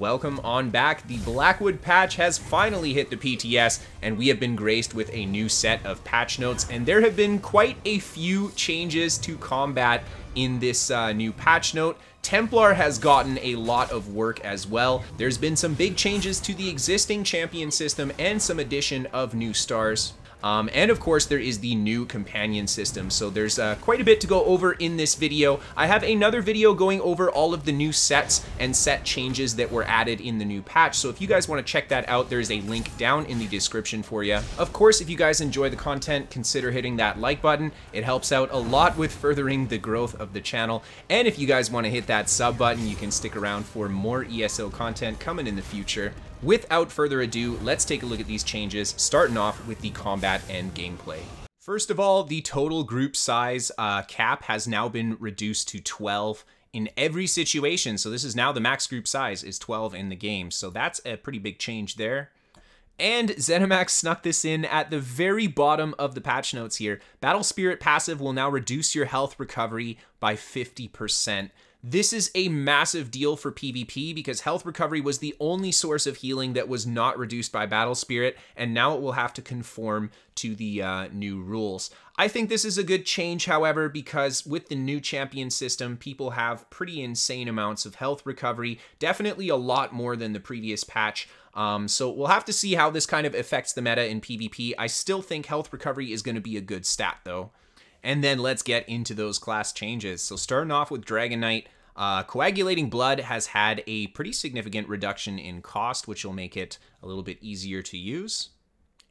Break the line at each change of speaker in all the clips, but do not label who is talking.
Welcome on back. The Blackwood patch has finally hit the PTS, and we have been graced with a new set of patch notes, and there have been quite a few changes to combat in this new patch note. Templar has gotten a lot of work as well. There's been some big changes to the existing champion system and some addition of new stars. And of course, there is the new companion system, so there's quite a bit to go over in this video. I have another video going over all of the new sets and set changes that were added in the new patch, so if you guys want to check that out, there's a link down in the description for you. Of course, if you guys enjoy the content, consider hitting that like button. It helps out a lot with furthering the growth of the channel, and if you guys want to hit that sub button, you can stick around for more ESO content coming in the future. Without further ado, let's take a look at these changes, starting off with the combat and gameplay. First of all, the total group size cap has now been reduced to 12 in every situation. So this is now the max group size is 12 in the game. So that's a pretty big change there. And ZeniMax snuck this in at the very bottom of the patch notes here. Battle Spirit passive will now reduce your health recovery by 50%. This is a massive deal for PvP because health recovery was the only source of healing that was not reduced by Battle Spirit, and now it will have to conform to the new rules. I think this is a good change, however, because with the new champion system, people have pretty insane amounts of health recovery, definitely a lot more than the previous patch. So we'll have to see how this kind of affects the meta in PvP. I still think health recovery is going to be a good stat, though. And then let's get into those class changes. So starting off with Dragon Knight, Coagulating Blood has had a pretty significant reduction in cost, which will make it a little bit easier to use.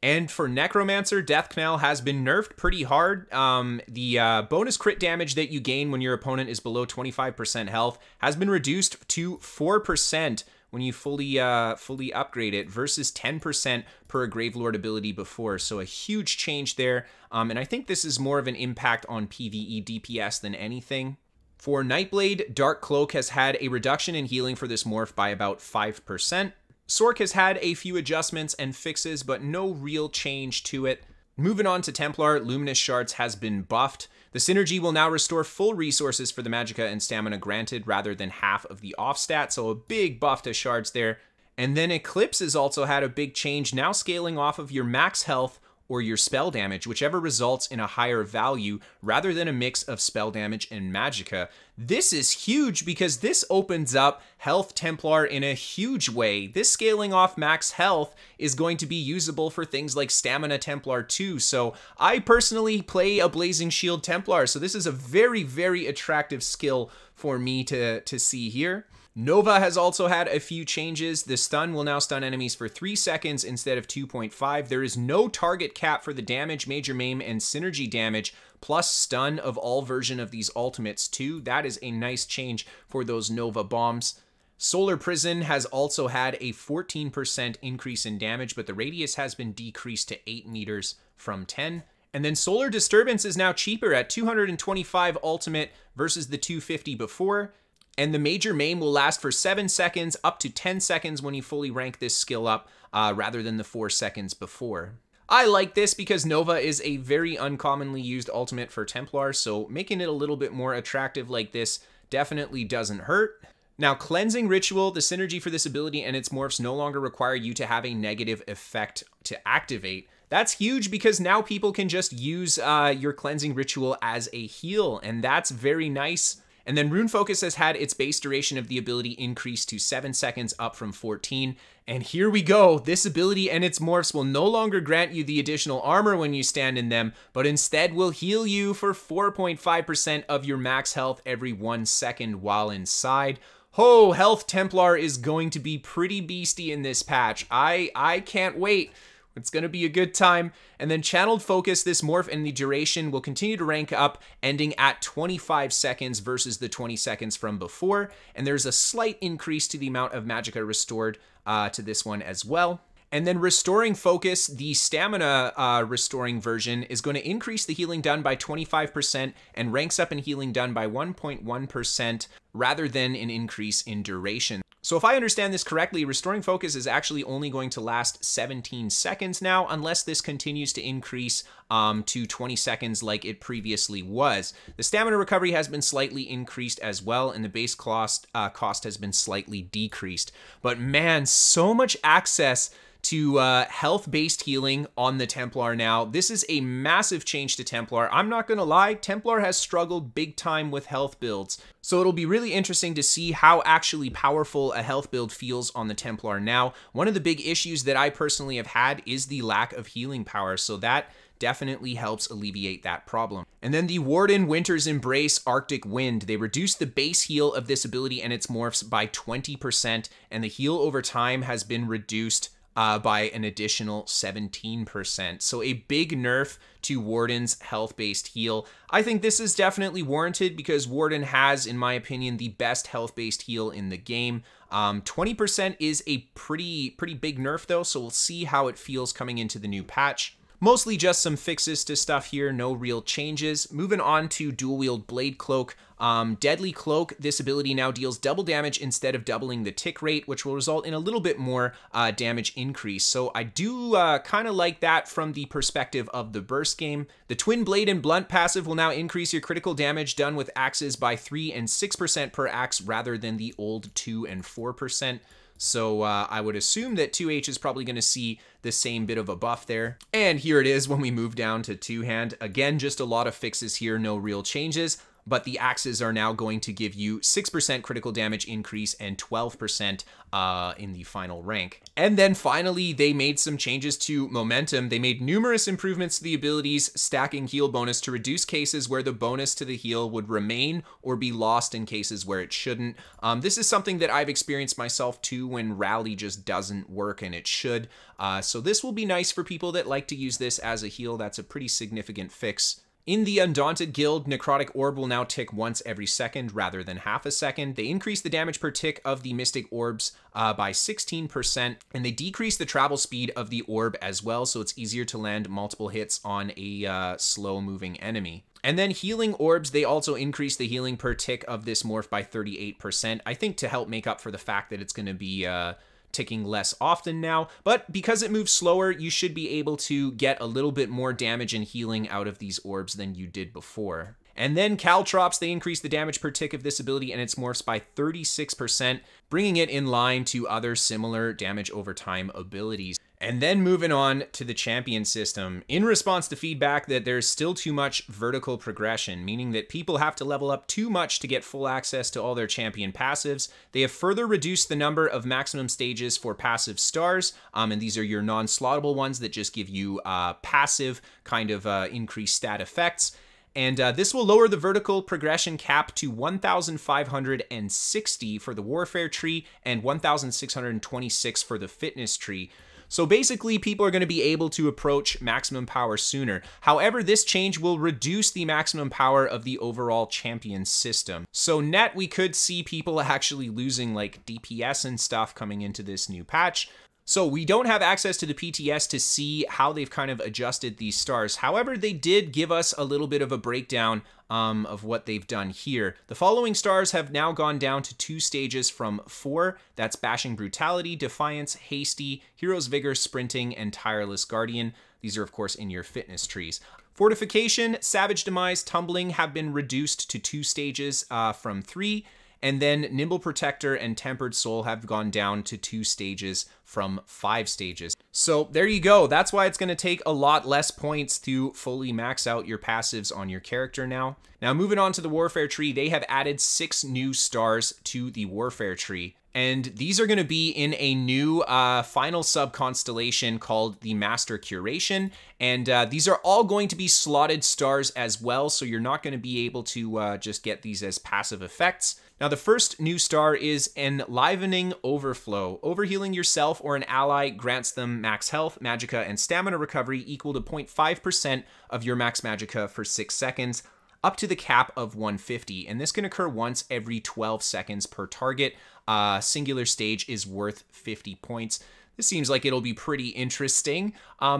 And for Necromancer, Death Knell has been nerfed pretty hard. The bonus crit damage that you gain when your opponent is below 25% health has been reduced to 4% when you fully upgrade it versus 10% per Gravelord ability before. So a huge change there. And I think this is more of an impact on PvE DPS than anything. For Nightblade, Dark Cloak has had a reduction in healing for this morph by about 5%. Sork has had a few adjustments and fixes, but no real change to it. Moving on to Templar, Luminous Shards has been buffed. The synergy will now restore full resources for the magicka and stamina granted rather than half of the off stat, so a big buff to shards there. And then Eclipse has also had a big change, now scaling off of your max health or your spell damage, whichever results in a higher value, rather than a mix of spell damage and magicka. This is huge because this opens up Health Templar in a huge way. This scaling off max health is going to be usable for things like Stamina Templar too. So I personally play a Blazing Shield Templar, so this is a very, very attractive skill for me to see here. Nova has also had a few changes. The stun will now stun enemies for 3 seconds instead of 2.5. There is no target cap for the damage, major maim, and synergy damage, plus stun of all version of these ultimates too. That is a nice change for those Nova bombs. Solar Prison has also had a 14% increase in damage, but the radius has been decreased to 8 meters from 10. And then Solar Disturbance is now cheaper at 225 ultimate versus the 250 before. And the major maim will last for 7 seconds, up to 10 seconds when you fully rank this skill up, rather than the 4 seconds before. I like this because Nova is a very uncommonly used ultimate for Templar, so making it a little bit more attractive like this definitely doesn't hurt. Now, Cleansing Ritual, the synergy for this ability and its morphs no longer require you to have a negative effect to activate. That's huge because now people can just use your Cleansing Ritual as a heal, and that's very nice. And then Rune Focus has had its base duration of the ability increased to 7 seconds, up from 14. And here we go. This ability and its morphs will no longer grant you the additional armor when you stand in them, but instead will heal you for 4.5% of your max health every 1 second while inside. Ho, Health Templar is going to be pretty beastie in this patch. I can't wait. It's going to be a good time. And then Channeled Focus, this morph and the duration will continue to rank up, ending at 25 seconds versus the 20 seconds from before. And there's a slight increase to the amount of magicka restored to this one as well. And then Restoring Focus, the stamina restoring version, is going to increase the healing done by 25% and ranks up in healing done by 1.1% rather than an increase in duration. So if I understand this correctly, restoring focus is actually only going to last 17 seconds now, unless this continues to increase to 20 seconds like it previously was. The stamina recovery has been slightly increased as well, and the base cost has been slightly decreased. But man, so much access to health-based healing on the Templar now. This is a massive change to Templar. I'm not gonna lie, Templar has struggled big time with health builds. So it'll be really interesting to see how actually powerful a health build feels on the Templar now. One of the big issues that I personally have had is the lack of healing power, so that definitely helps alleviate that problem. And then the Warden Winter's Embrace Arctic Wind. They reduced the base heal of this ability and its morphs by 20%, and the heal over time has been reduced by an additional 17%. So a big nerf to Warden's health-based heal. I think this is definitely warranted because Warden has, in my opinion, the best health-based heal in the game. 20% is a pretty big nerf though, so we'll see how it feels coming into the new patch. Mostly just some fixes to stuff here, no real changes. Moving on to Dual Wield Blade Cloak. Deadly Cloak, this ability now deals double damage instead of doubling the tick rate, which will result in a little bit more damage increase. So I do kind of like that from the perspective of the burst game. The Twin Blade and Blunt passive will now increase your critical damage done with axes by 3 and 6% per axe rather than the old 2 and 4%. So I would assume that 2H is probably going to see the same bit of a buff there. And here it is when we move down to 2-hand. Again, just a lot of fixes here, no real changes. But the axes are now going to give you 6% critical damage increase and 12% in the final rank. And then finally, they made some changes to momentum. They made numerous improvements to the abilities stacking heal bonus to reduce cases where the bonus to the heal would remain or be lost in cases where it shouldn't. This is something that I've experienced myself too when rally just doesn't work, and it should. So this will be nice for people that like to use this as a heal. That's a pretty significant fix. In the Undaunted Guild, Necrotic Orb will now tick once every second rather than half a second. They increase the damage per tick of the Mystic Orbs by 16%, and they decrease the travel speed of the orb as well, so it's easier to land multiple hits on a slow-moving enemy. And then Healing Orbs, they also increase the healing per tick of this morph by 38%, I think to help make up for the fact that it's going to be ticking less often now, but because it moves slower, you should be able to get a little bit more damage and healing out of these orbs than you did before. And then Caltrops, they increase the damage per tick of this ability and its morphs by 36%, bringing it in line to other similar damage over time abilities. And then moving on to the champion system. In response to feedback that there's still too much vertical progression, meaning that people have to level up too much to get full access to all their champion passives, they have further reduced the number of maximum stages for passive stars, and these are your non-slottable ones that just give you passive kind of increased stat effects. And this will lower the vertical progression cap to 1,560 for the Warfare tree and 1,626 for the Fitness tree. So basically, people are going to be able to approach maximum power sooner. However, this change will reduce the maximum power of the overall champion system. So net, we could see people actually losing like DPS and stuff coming into this new patch. So we don't have access to the PTS to see how they've kind of adjusted these stars. However, they did give us a little bit of a breakdown of what they've done here. The following stars have now gone down to 2 stages from 4. That's Bashing Brutality, Defiance, Hasty, Hero's Vigor, Sprinting, and Tireless Guardian. These are, of course, in your fitness trees. Fortification, Savage Demise, Tumbling have been reduced to 2 stages from 3. And then Nimble Protector and Tempered Soul have gone down to 2 stages from 5 stages. So there you go. That's why it's going to take a lot less points to fully max out your passives on your character now. Now moving on to the Warfare tree, they have added 6 new stars to the Warfare tree. And these are going to be in a new final sub-constellation called the Master Curation. And these are all going to be slotted stars as well, so you're not going to be able to just get these as passive effects. Now, the first new star is Enlivening Overflow. Overhealing yourself or an ally grants them max health, magicka, and stamina recovery equal to 0.5% of your max magicka for 6 seconds, up to the cap of 150. And this can occur once every 12 seconds per target. Singular stage is worth 50 points. This seems like it'll be pretty interesting.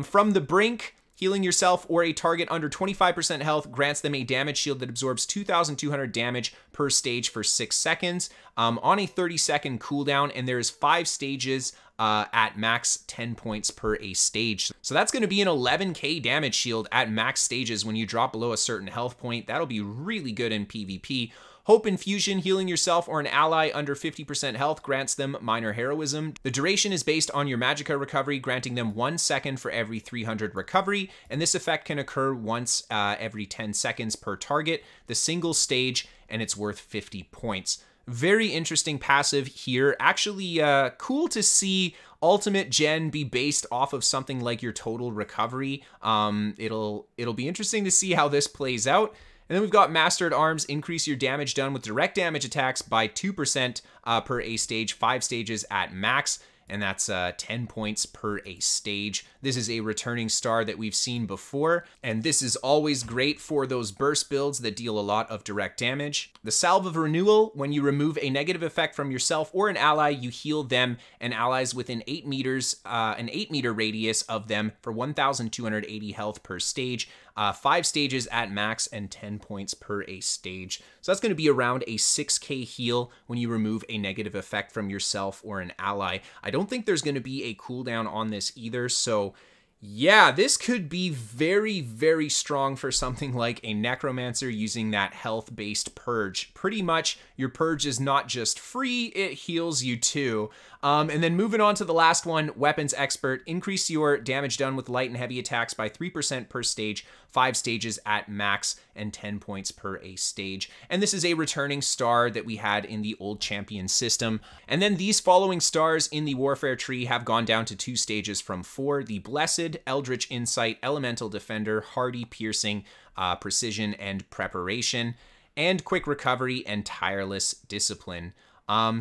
From the Brink, Healing yourself or a target under 25% health grants them a damage shield that absorbs 2,200 damage per stage for 6 seconds on a 30-second cooldown, and there's 5 stages at max 10 points per a stage. So that's going to be an 11k damage shield at max stages when you drop below a certain health point. That'll be really good in PvP. Hope Infusion, healing yourself or an ally under 50% health grants them minor heroism. The duration is based on your magicka recovery, granting them 1 second for every 300 recovery, and this effect can occur once every 10 seconds per target, the single stage, and it's worth 50 points. Very interesting passive here. Actually, cool to see ultimate gen be based off of something like your total recovery. It'll be interesting to see how this plays out. And then we've got Mastered Arms, increase your damage done with direct damage attacks by 2% per a stage, 5 stages at max, and that's 10 points per a stage. This is a returning star that we've seen before, and this is always great for those burst builds that deal a lot of direct damage. The Salve of Renewal, when you remove a negative effect from yourself or an ally, you heal them and allies within 8 meters, an 8-meter radius of them for 1,280 health per stage. 5 stages at max and 10 points per a stage. So that's going to be around a 6k heal when you remove a negative effect from yourself or an ally. I don't think there's going to be a cooldown on this either, so yeah, this could be very, very strong for something like a Necromancer using that health-based purge. Pretty much, your purge is not just free, it heals you too. And then moving on to the last one, Weapons Expert. Increase your damage done with light and heavy attacks by 3% per stage, 5 stages at max, and 10 points per a stage. And this is a returning star that we had in the old champion system. And then these following stars in the Warfare tree have gone down to 2 stages from 4. The Blessed, Eldritch Insight, Elemental Defender, Hardy Piercing, Precision, and Preparation, and Quick Recovery and Tireless Discipline.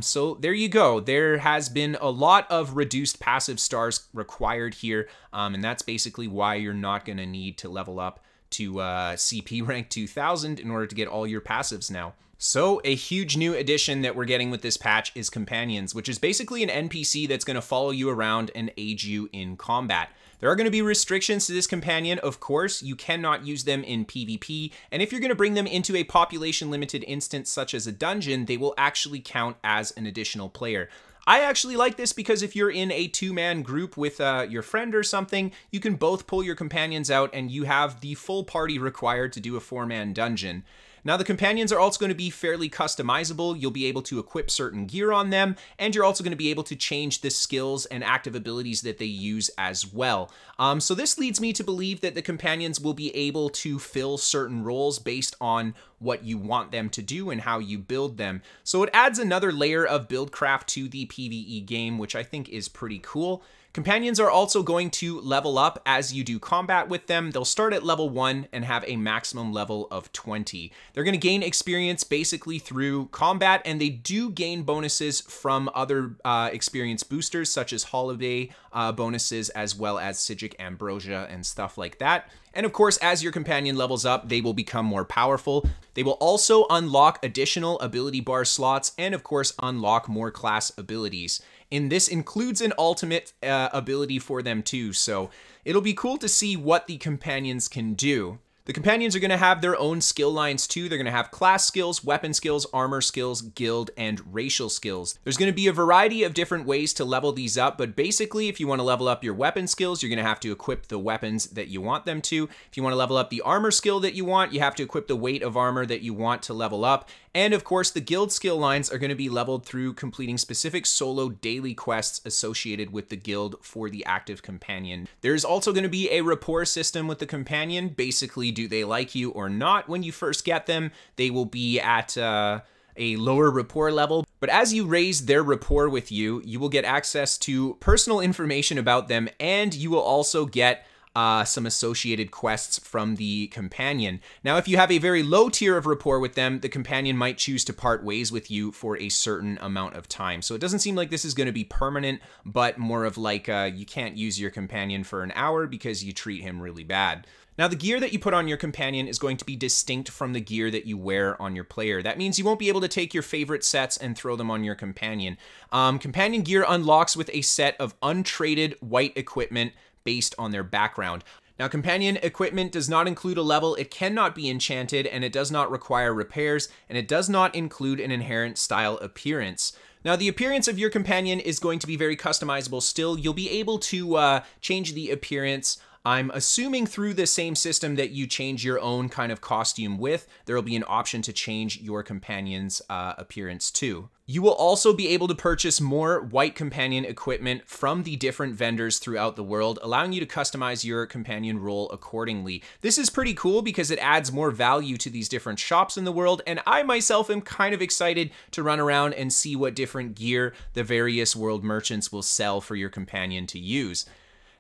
So there you go. There has been a lot of reduced passive stars required here, and that's basically why you're not going to need to level up to CP rank 2000 in order to get all your passives now. So a huge new addition that we're getting with this patch is Companions, which is basically an NPC that's going to follow you around and aid you in combat. There are going to be restrictions to this companion, of course. You cannot use them in PvP, and if you're going to bring them into a population-limited instance such as a dungeon, they will actually count as an additional player. I actually like this because if you're in a 2-man group with your friend or something, you can both pull your companions out and you have the full party required to do a 4-man dungeon. Now, the companions are also going to be fairly customizable. You'll be able to equip certain gear on them, and you're also going to be able to change the skills and active abilities that they use as well. So this leads me to believe that the companions will be able to fill certain roles based on what you want them to do and how you build them. So it adds another layer of buildcraft to the PvE game, which I think is pretty cool. Companions are also going to level up as you do combat with them. They'll start at level 1 and have a maximum level of 20. They're going to gain experience basically through combat, and they do gain bonuses from other experience boosters such as holiday bonuses as well as Psijic Ambrosia and stuff like that. And of course, as your companion levels up, they will become more powerful. They will also unlock additional ability bar slots and of course unlock more class abilities. And this includes an ultimate ability for them too, so it'll be cool to see what the companions can do. The companions are going to have their own skill lines too. They're going to have class skills, weapon skills, armor skills, guild, and racial skills. There's going to be a variety of different ways to level these up, but basically if you want to level up your weapon skills, you're going to have to equip the weapons that you want them to. If you want to level up the armor skill that you want, you have to equip the weight of armor that you want to level up. And of course, the guild skill lines are going to be leveled through completing specific solo daily quests associated with the guild for the active companion. There's also going to be a rapport system with the companion. Basically, do they like you or not when you first get them? They will be at a lower rapport level, but as you raise their rapport with you, you will get access to personal information about them, and you will also get some associated quests from the companion. Now, if you have a very low tier of rapport with them, the companion might choose to part ways with you for a certain amount of time. So it doesn't seem like this is going to be permanent, but more of like you can't use your companion for an hour because you treat him really bad. Now, the gear that you put on your companion is going to be distinct from the gear that you wear on your player. That means you won't be able to take your favorite sets and throw them on your companion. Companion gear unlocks with a set of untraded white equipment based on their background. Now, companion equipment does not include a level, it cannot be enchanted, and it does not require repairs, and it does not include an inherent style appearance. Now, the appearance of your companion is going to be very customizable still. You'll be able to change the appearance, I'm assuming, through the same system that you change your own kind of costume with. There will be an option to change your companion's appearance too. You will also be able to purchase more white companion equipment from the different vendors throughout the world, allowing you to customize your companion role accordingly. This is pretty cool because it adds more value to these different shops in the world, and I myself am kind of excited to run around and see what different gear the various world merchants will sell for your companion to use.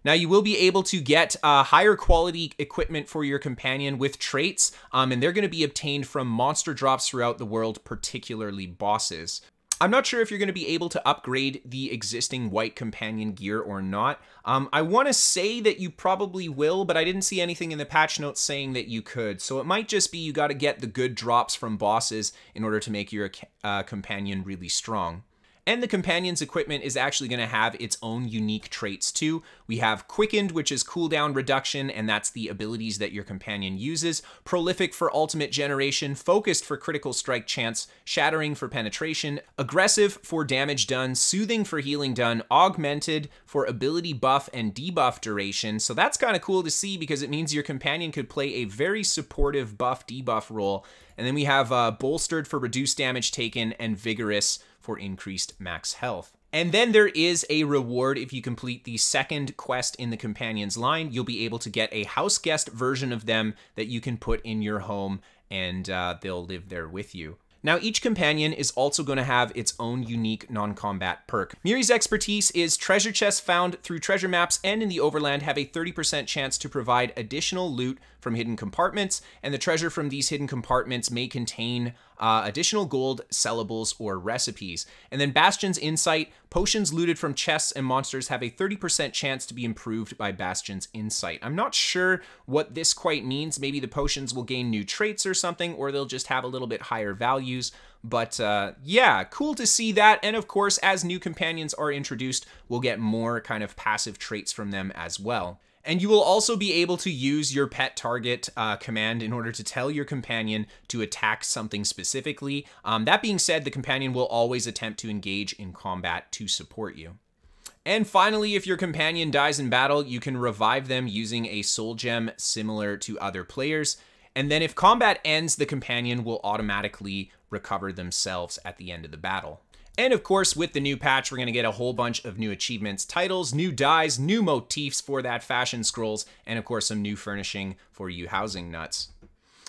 Now, you will be able to get higher quality equipment for your companion with traits, and they're going to be obtained from monster drops throughout the world, particularly bosses. I'm not sure if you're going to be able to upgrade the existing white companion gear or not. I want to say that you probably will, but I didn't see anything in the patch notes saying that you could. So it might just be you got to get the good drops from bosses in order to make your companion really strong. And the companion's equipment is actually going to have its own unique traits too. We have Quickened, which is cooldown reduction, and that's the abilities that your companion uses. Prolific for ultimate generation, Focused for critical strike chance, Shattering for penetration, Aggressive for damage done, Soothing for healing done, Augmented for ability buff and debuff duration. So that's kind of cool to see because it means your companion could play a very supportive buff debuff role. And then we have Bolstered for reduced damage taken, and Vigorous for increased max health. And then there is a reward if you complete the second quest in the companion's line. You'll be able to get a house guest version of them that you can put in your home, and they'll live there with you. Now, each companion is also going to have its own unique non-combat perk. Miri's expertise is treasure chests found through treasure maps and in the overland have a 30% chance to provide additional loot from hidden compartments, and the treasure from these hidden compartments may contain additional gold, sellables, or recipes. And then Bastion's Insight, potions looted from chests and monsters have a 30% chance to be improved by Bastion's Insight. I'm not sure what this quite means. Maybe the potions will gain new traits or something, or they'll just have a little bit higher values. But yeah, cool to see that. And of course, as new companions are introduced, we'll get more kind of passive traits from them as well. And you will also be able to use your pet target command in order to tell your companion to attack something specifically. That being said, the companion will always attempt to engage in combat to support you. And finally, if your companion dies in battle, you can revive them using a soul gem similar to other players. And then if combat ends, the companion will automatically recover themselves at the end of the battle. And of course, with the new patch, we're going to get a whole bunch of new achievements, titles, new dyes, new motifs for that fashion scrolls, and of course some new furnishing for you housing nuts.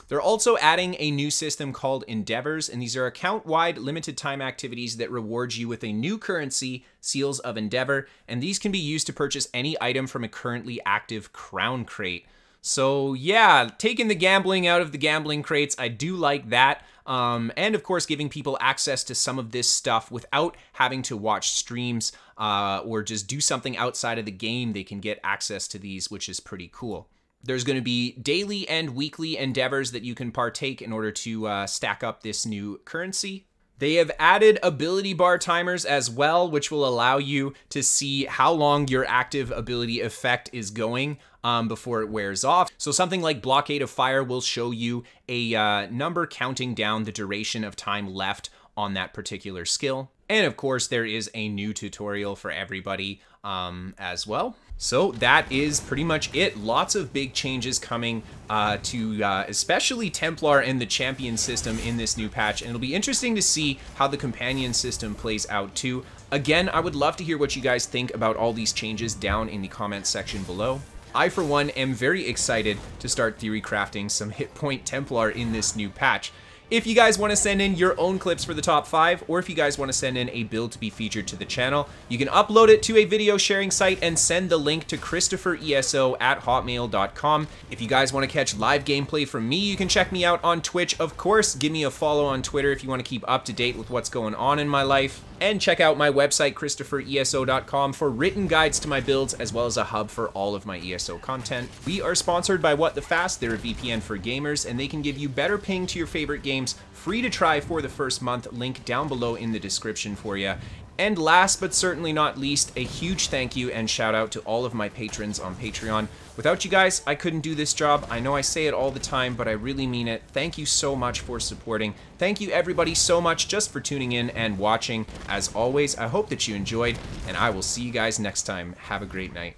They're also adding a new system called Endeavors, and these are account-wide limited time activities that reward you with a new currency, Seals of Endeavor, and these can be used to purchase any item from a currently active crown crate. So yeah, taking the gambling out of the gambling crates, I do like that. And of course, giving people access to some of this stuff without having to watch streams or just do something outside of the game. They can get access to these, which is pretty cool. There's going to be daily and weekly endeavors that you can partake in order to stack up this new currency. They have added ability bar timers as well, which will allow you to see how long your active ability effect is going before it wears off. So something like Blockade of Fire will show you a number counting down the duration of time left on that particular skill. And of course, there is a new tutorial for everybody as well. So that is pretty much it. Lots of big changes coming to especially Templar and the champion system in this new patch. And it'll be interesting to see how the companion system plays out too. Again, I would love to hear what you guys think about all these changes down in the comments section below. I, for one, am very excited to start theory crafting some hit point Templar in this new patch. If you guys want to send in your own clips for the top 5, or if you guys want to send in a build to be featured to the channel, you can upload it to a video sharing site and send the link to KristoferESO@hotmail.com. If you guys want to catch live gameplay from me, you can check me out on Twitch. Of course, give me a follow on Twitter if you want to keep up to date with what's going on in my life. And check out my website, KristoferESO.com, for written guides to my builds, as well as a hub for all of my ESO content. We are sponsored by What the Fast. They're a VPN for gamers, and they can give you better ping to your favorite games, free to try for the first month, link down below in the description for you. And last but certainly not least, a huge thank you and shout out to all of my patrons on Patreon. Without you guys, I couldn't do this job. I know I say it all the time, but I really mean it. Thank you so much for supporting. Thank you everybody so much just for tuning in and watching. As always, I hope that you enjoyed, and I will see you guys next time. Have a great night.